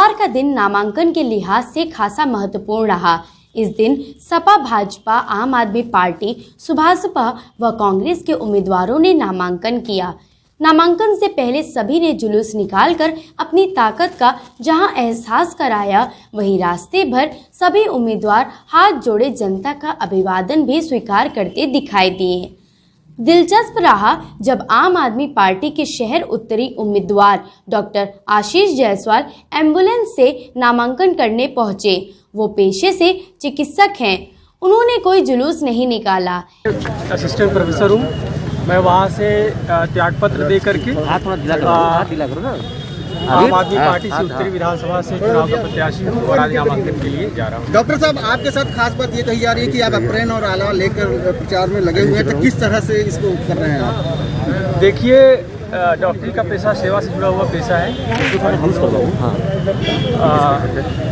बुधवार का दिन नामांकन के लिहाज से खासा महत्वपूर्ण रहा। इस दिन सपा, भाजपा, आम आदमी पार्टी, सुभासपा व कांग्रेस के उम्मीदवारों ने नामांकन किया। नामांकन से पहले सभी ने जुलूस निकालकर अपनी ताकत का जहां एहसास कराया, वहीं रास्ते भर सभी उम्मीदवार हाथ जोड़े जनता का अभिवादन भी स्वीकार करते दिखाई दिए। दिलचस्प रहा जब आम आदमी पार्टी के शहर उत्तरी उम्मीदवार डॉक्टर आशीष जायसवाल एम्बुलेंस से नामांकन करने पहुंचे। वो पेशे से चिकित्सक हैं। उन्होंने कोई जुलूस नहीं निकाला। असिस्टेंट प्रोफेसर हूँ मैं, वहाँ से त्यागपत्र दे करके आम आदमी पार्टी से उत्तरी विधानसभा से चुनाव का प्रत्याशी हूँ और आज नामांकन के लिए जा रहा हूँ। डॉक्टर साहब, आपके साथ खास बात ये कही जा रही है कि आप अप्रेन और आला लेकर प्रचार में लगे हुए हैं, तो किस तरह से इसको कर रहे हैं आप? देखिए, डॉक्टरी का पेशा सेवा से जुड़ा हुआ पेशा है।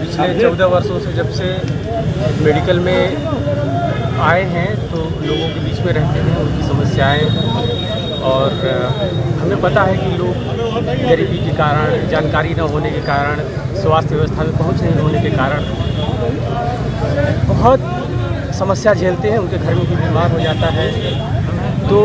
पिछले 14 वर्षों से जब से मेडिकल में आए हैं तो लोगों के बीच में रहते हैं, उनकी समस्याएं, और हमें पता है कि लोग गरीबी के कारण, जानकारी न होने के कारण, स्वास्थ्य व्यवस्था में पहुंच नहीं होने के कारण बहुत समस्या झेलते हैं। उनके घर में कोई बीमार हो जाता है तो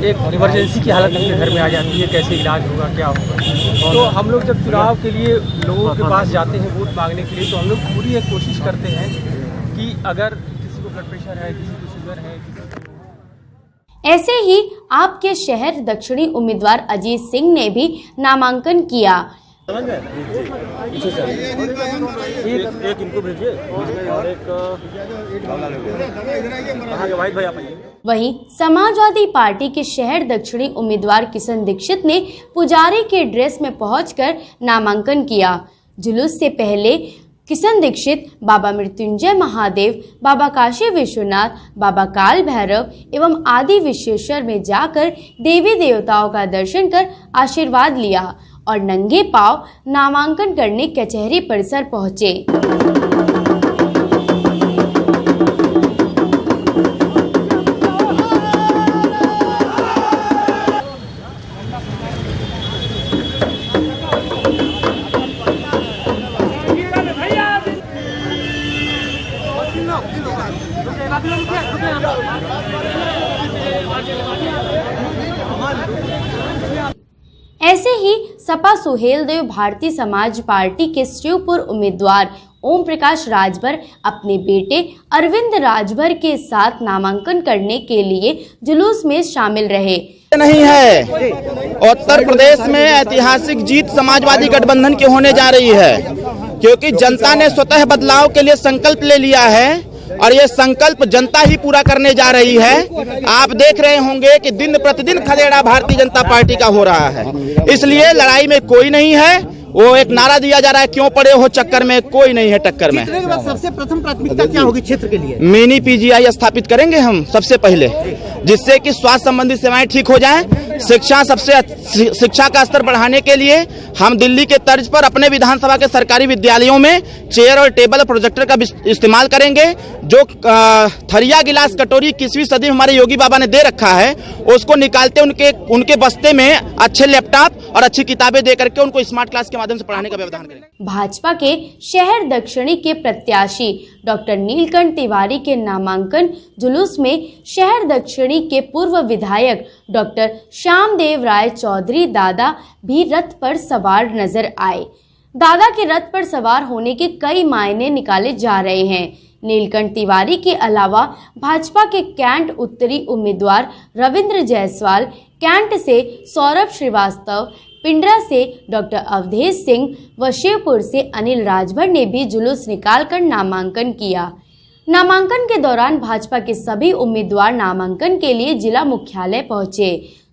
एक इमरजेंसी की हालत उनके घर में आ जाती है, कैसे इलाज होगा, क्या होगा। तो हम लोग जब चुनाव के लिए लोगों के पास जाते हैं वोट मांगने के लिए, तो हम लोग पूरी एक कोशिश करते हैं कि अगर किसी को ब्लड प्रेशर है, किसी को शुगर है, ऐसे ही आपके शहर दक्षिणी उम्मीदवार अजीत सिंह ने भी नामांकन किया। एक इनको भेजिए और एक वहीं समाजवादी पार्टी के शहर दक्षिणी उम्मीदवार किशन दीक्षित ने पुजारी के ड्रेस में पहुंचकर नामांकन किया। जुलूस से पहले किशन दीक्षित बाबा मृत्युंजय महादेव, बाबा काशी विश्वनाथ, बाबा काल भैरव एवं आदि विश्वेश्वर में जाकर देवी देवताओं का दर्शन कर आशीर्वाद लिया और नंगे पांव नामांकन करने कचहरी परिसर पहुंचे। ऐसे ही सपा सुहेलदेव भारतीय समाज पार्टी के शिवपुर उम्मीदवार ओम प्रकाश राजभर अपने बेटे अरविंद राजभर के साथ नामांकन करने के लिए जुलूस में शामिल रहे। नहीं है, उत्तर प्रदेश में ऐतिहासिक जीत समाजवादी गठबंधन की होने जा रही है, क्योंकि जनता ने स्वतः बदलाव के लिए संकल्प ले लिया है और ये संकल्प जनता ही पूरा करने जा रही है। आप देख रहे होंगे कि दिन प्रतिदिन खदेड़ा भारतीय जनता पार्टी का हो रहा है, इसलिए लड़ाई में कोई नहीं है। वो एक नारा दिया जा रहा है, क्यों पड़े हो चक्कर में, कोई नहीं है टक्कर में। सबसे प्रथम प्राथमिकता क्या होगी क्षेत्र के लिए? मिनी पीजीआई स्थापित करेंगे हम सबसे पहले, जिससे कि स्वास्थ्य संबंधी सेवाएं ठीक हो जाएं। शिक्षा का स्तर बढ़ाने के लिए हम दिल्ली के तर्ज पर अपने विधानसभा के सरकारी विद्यालयों में चेयर और टेबल और प्रोजेक्टर का इस्तेमाल करेंगे। जो थरिया गिलास कटोरी 21वीं सदी में हमारे योगी बाबा ने दे रखा है, उसको निकालते उनके बस्ते में अच्छे लैपटॉप और अच्छी किताबें दे करके उनको स्मार्ट क्लास के माध्यम से पढ़ाने का व्यवधान करेंगे। भाजपा के शहर दक्षिणी के प्रत्याशी डॉक्टर नीलकंठ तिवारी के नामांकन जुलूस में शहर दक्षिणी के पूर्व विधायक डॉक्टर श्यामदेव राय चौधरी दादा भी रथ पर सवार नजर आए। दादा के रथ पर सवार होने के कई मायने निकाले जा रहे हैं। नीलकंठ तिवारी के अलावा भाजपा के कैंट उत्तरी उम्मीदवार रविंद्र जायसवाल, कैंट से सौरभ श्रीवास्तव, पिंडरा से डॉक्टर अवधेश सिंह व शिवपुर से अनिल राजभर ने भी जुलूस निकालकर नामांकन किया। नामांकन के दौरान भाजपा के सभी उम्मीदवार नामांकन के लिए जिला मुख्यालय पहुंचे।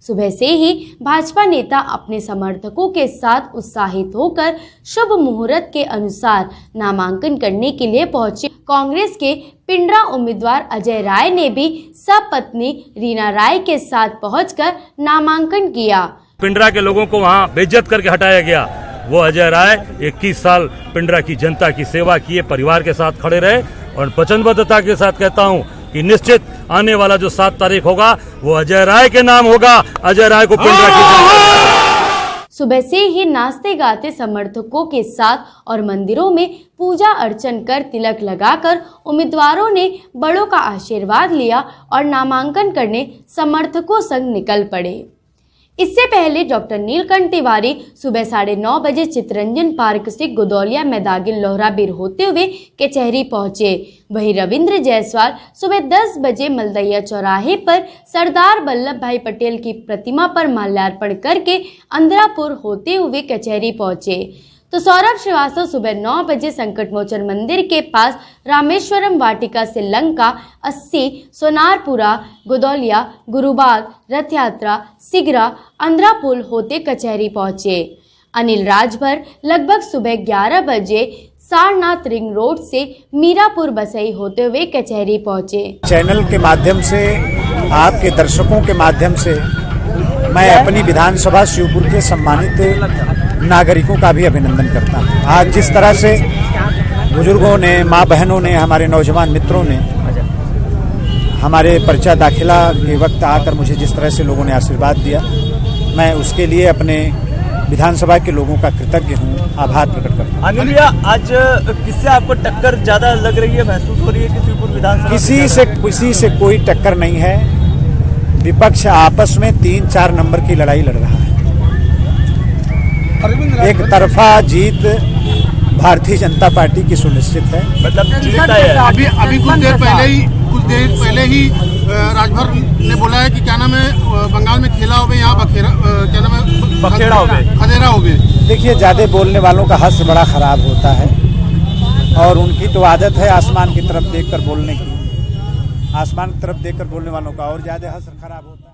सुबह से ही भाजपा नेता अपने समर्थकों के साथ उत्साहित होकर शुभ मुहूर्त के अनुसार नामांकन करने के लिए पहुंचे। कांग्रेस के पिंडरा उम्मीदवार अजय राय ने भी सपत्नी रीना राय के साथ पहुंचकर नामांकन किया। पिंडरा के लोगों को वहां बेइज्जत करके हटाया गया। वो अजय राय 21 साल पिंडरा की जनता की सेवा किए, परिवार के साथ खड़े रहे और वचनबद्धता के साथ कहता हूं कि निश्चित आने वाला जो 7 तारीख होगा वो अजय राय के नाम होगा। अजय राय को पिंडरा की सुबह से ही नाचते गाते समर्थकों के साथ और मंदिरों में पूजा अर्चन कर तिलक लगाकर उम्मीदवारों ने बड़ों का आशीर्वाद लिया और नामांकन करने समर्थकों संग निकल पड़े। इससे पहले डॉक्टर नीलकंठ तिवारी सुबह 9:30 बजे चितरंजन पार्क से गुदौलिया मैदागिल लोहरा बीर होते हुए कचहरी पहुंचे। वहीं रविंद्र जायसवाल सुबह 10 बजे मलदैया चौराहे पर सरदार वल्लभ भाई पटेल की प्रतिमा पर माल्यार्पण करके अंद्रापुर होते हुए कचहरी पहुंचे। तो सौरभ श्रीवास्तव सुबह 9 बजे संकट मोचन मंदिर के पास रामेश्वरम वाटिका से लंका 80 सोनारपुरा गुदौलिया गुरुबाग रथ यात्रा सिगरा अंद्रापुल होते कचहरी पहुंचे। अनिल राजभर लगभग सुबह 11 बजे सारनाथ रिंग रोड से मीरापुर बसई होते हुए कचहरी पहुंचे। चैनल के माध्यम से आपके दर्शकों के माध्यम से मैं अपनी विधानसभा शिवपुर के सम्मानित नागरिकों का भी अभिनंदन करता हूँ। आज जिस तरह से बुजुर्गों ने, माँ बहनों ने, हमारे नौजवान मित्रों ने हमारे पर्चा दाखिला के वक्त आकर मुझे जिस तरह से लोगों ने आशीर्वाद दिया, मैं उसके लिए अपने विधानसभा के लोगों का कृतज्ञ हूँ, आभार प्रकट करता हूँ। अनिल भैया, आज किससे आपको टक्कर ज्यादा लग रही है, महसूस हो रही है कि शिवपुर विधानसभा? किसी से कोई टक्कर नहीं है। विपक्ष आपस में 3-4 नंबर की लड़ाई लड़ रहा है। एक तरफा जीत भारतीय जनता पार्टी की सुनिश्चित है। मतलब जीता है। अभी कुछ देर पहले ही राजभर ने बोला है कि क्या नाम है, बंगाल में खेला हो गए, यहाँ क्या नाम है, खदेरा हो गए। देखिए, ज्यादा बोलने वालों का हश्र बड़ा खराब होता है और उनकी तो आदत है आसमान की तरफ देखकर बोलने की। आसमान की तरफ देखकर बोलने वालों का और ज्यादा हश्र खराब होता है।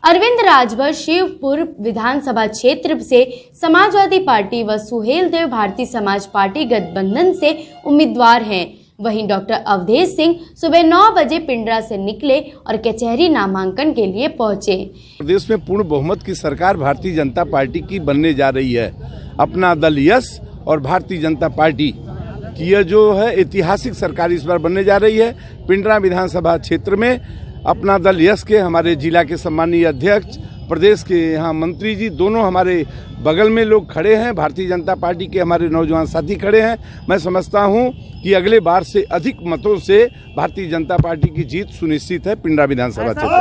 अरविंद राजभर शिवपुर विधानसभा क्षेत्र से समाजवादी पार्टी व सुहेल देव भारतीय समाज पार्टी गठबंधन से उम्मीदवार हैं। वहीं डॉक्टर अवधेश सिंह सुबह 9 बजे पिंडरा से निकले और कचहरी नामांकन के लिए पहुंचे। प्रदेश में पूर्ण बहुमत की सरकार भारतीय जनता पार्टी की बनने जा रही है। अपना दल यस और भारतीय जनता पार्टी की यह जो है ऐतिहासिक सरकार इस बार बनने जा रही है। पिंडरा विधानसभा क्षेत्र में अपना दल यस के हमारे जिला के सम्मानीय अध्यक्ष, प्रदेश के यहाँ मंत्री जी, दोनों हमारे बगल में लोग खड़े हैं। भारतीय जनता पार्टी के हमारे नौजवान साथी खड़े हैं। मैं समझता हूँ कि अगले बार से अधिक मतों से भारतीय जनता पार्टी की जीत सुनिश्चित है पिंडरा विधानसभा क्षेत्र।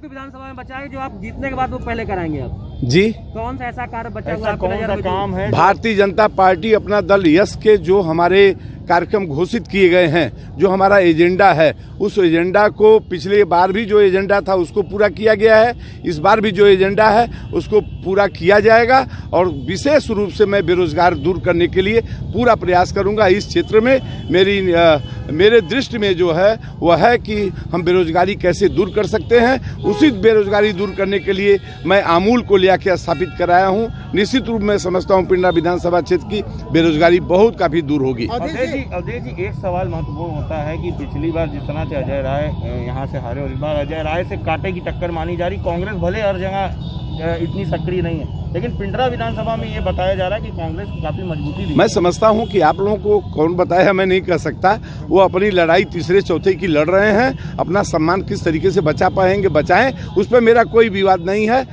विधानसभा में बचा है जो आप जीतने के बाद वो पहले कराएंगे आप? जी, कौन सा ऐसा कार्य बचा हुआ, कौन सा काम है? भारतीय जनता पार्टी अपना दल यस के जो हमारे कार्यक्रम घोषित किए गए हैं, जो हमारा एजेंडा है, उस एजेंडा को पिछले बार भी जो एजेंडा था उसको पूरा किया गया है। इस बार भी जो एजेंडा है उसको पूरा किया जाएगा और विशेष रूप से मैं बेरोजगार दूर करने के लिए पूरा प्रयास करूंगा। इस क्षेत्र में मेरे दृष्टि में जो है वह है कि हम बेरोजगारी कैसे दूर कर सकते हैं। उसी बेरोजगारी दूर करने के लिए मैं आमूल को ले आके स्थापित कराया हूँ। निश्चित रूप में समझता हूँ पिंडरा विधानसभा क्षेत्र की बेरोजगारी बहुत काफी दूर होगी। अवधेश जी, एक सवाल महत्वपूर्ण होता है कि पिछली बार जिस तरह से अजय राय यहाँ से हारे और इस बार अजय राय से कांटे की टक्कर मानी जा रही। कांग्रेस भले हर जगह इतनी सक्रिय नहीं है, लेकिन पिंडरा विधानसभा में ये बताया जा रहा है कि कांग्रेस को काफी मजबूती दी। मैं समझता हूं कि आप लोगों को कौन बताया मैं नहीं कह सकता। वो अपनी लड़ाई तीसरे चौथे की लड़ रहे हैं। अपना सम्मान किस तरीके से बचा पाएंगे बचाएं, उस पर मेरा कोई विवाद नहीं है।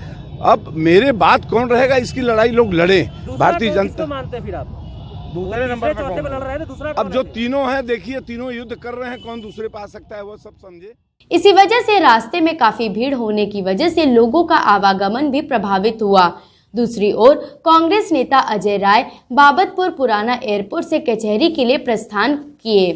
अब मेरे बात कौन रहेगा, इसकी लड़ाई लोग लड़े। भारतीय जनता मानते फिर आप दूसरे नंबर पे लड़ रहे हैं, दूसरा अब जो तीनों हैं, देखिए तीनों युद्ध कर रहे हैं, कौन दूसरे पे आ सकता है वो सब समझे। इसी वजह से रास्ते में काफी भीड़ होने की वजह से लोगों का आवागमन भी प्रभावित हुआ। दूसरी ओर कांग्रेस नेता अजय राय बाबतपुर पुराना एयरपोर्ट से कचहरी के लिए प्रस्थान किए।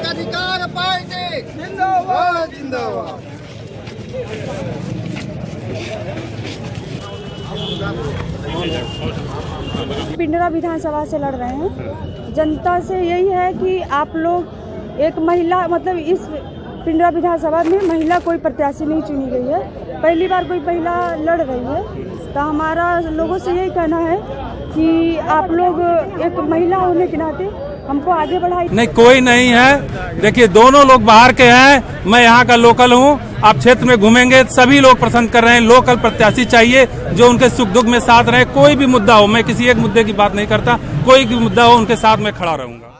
अधिकार पार्टी जिंदाबाद जिंदाबाद। पिंडरा विधानसभा से लड़ रहे हैं। जनता से यही है कि आप लोग एक महिला, मतलब इस पिंडरा विधानसभा में महिला कोई प्रत्याशी नहीं चुनी गई है, पहली बार कोई महिला लड़ रही है। तो हमारा लोगों से यही कहना है कि आप लोग एक महिला होने के नाते हमको आगे बढ़ाइए। नहीं, कोई नहीं है। देखिए, दोनों लोग बाहर के हैं, मैं यहाँ का लोकल हूँ। आप क्षेत्र में घूमेंगे, सभी लोग पसंद कर रहे हैं लोकल प्रत्याशी चाहिए जो उनके सुख दुख में साथ रहे। कोई भी मुद्दा हो, मैं किसी एक मुद्दे की बात नहीं करता, कोई भी मुद्दा हो उनके साथ मैं खड़ा रहूंगा।